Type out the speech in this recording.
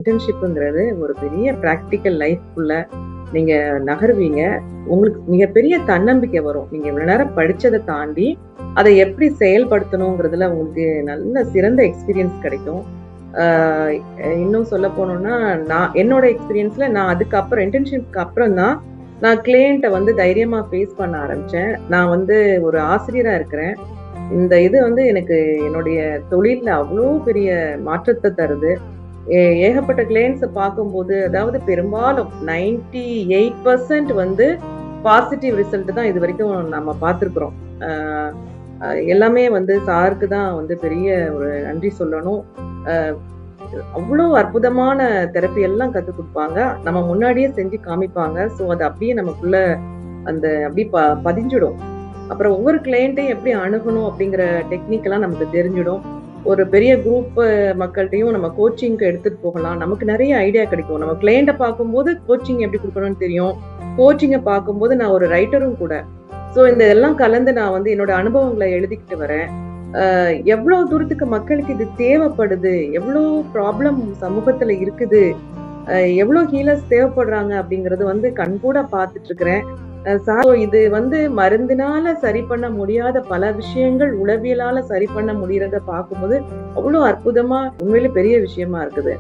இன்டர்ன்ஷிப்ங்கிறது ஒரு பெரிய பிராக்டிக்கல் லைஃப்குள்ள நீங்க நகருவீங்க. உங்களுக்கு மிகப்பெரிய தன்னம்பிக்கை வரும். நீங்க இவ்வளவு நேரம் படிச்சத தாண்டி, அதை எப்படி செயல்படுத்தணுங்கிறதுல உங்களுக்கு நல்ல சிறந்த எக்ஸ்பீரியன்ஸ் கிடைக்கும். ஆ இன்னும் சொல்ல போனோம்னா, நான் என்னோட எக்ஸ்பீரியன்ஸ்ல நான் அதுக்கப்புறம் இன்டர்ன்ஷிப்க்கு அப்புறம் தான், நான் கிளையண்ட்ட வந்து தைரியமா ஃபேஸ் பண்ண ஆரம்பிச்சேன். நான் வந்து ஒரு ஆசிரியரா இருக்கிறேன். இந்த இது வந்து எனக்கு என்னுடைய தொழில்ல அவ்ளோ பெரிய மாற்றத்த தருது. ஏகப்பட்ட கிளையண்ட்ஸ பார்க்கும்போது, அதாவது பெரும்பாலும் 98% வந்து பாசிட்டிவ் ரிசல்ட் தான் இதுவரைக்கும் நம்ம பார்த்துருக்குறோம். அ அ எல்லாமே வந்து சாருக்கு தான் வந்து பெரிய ஒரு நன்றி சொல்லணும். அ அவ்ளோ அற்புதமான தெரப்பி எல்லாம் கத்துக் குடுப்பாங்க. நம்ம முன்னாடியே செஞ்சு காமிப்பாங்க. ஸோ, அது அப்படியே நமக்குள்ள அந்த அப்படியே பதிஞ்சிடும். அப்புறம் ஒவ்வொரு கிளையண்ட்டையும் எப்படி அணுகணும் அப்படிங்கிற டெக்னிக் எல்லாம் நமக்கு தெரிஞ்சிடும். ஒரு பெரிய குரூப் மக்கள்ட்டயும் நம்ம கோச்சிங்க்கு எடுத்துட்டு போகலாம். நமக்கு நெறைய ஐடியா கிடைக்கும். நம்ம கிளையண்ட்ட பார்க்கும்போது கோச்சிங் எப்படி குடுக்கணும்னு தெரியும். கோச்சிங்க பார்க்கும்போது நான் ஒரு ரைட்டரும் கூட. ஸோ இந்த எல்லாம் கலந்து நான் வந்து என்னோட அனுபவங்கள எழுதிக்கிட்டு வரேன். எவ்ளோ தூரத்துக்கு மக்களுக்கு இது தேவைப்படுது? எவ்ளோ ப்ராப்ளம் சமூகத்துல இருக்குது? எவ்ளோ ஹீலர்ஸ் தேவைப்படுறாங்க அப்படிங்கிறது வந்து கண்கூட பார்த்துட்டு இருக்கிறேன். இது வந்து மருந்தினால சரி பண்ண முடியாத பல விஷயங்கள் உளவியலால சரி பண்ண முடியறத பார்க்கும்போது, அவ்ளோ அற்புதமா உண்மையிலே பெரிய விஷயமா இருக்குது.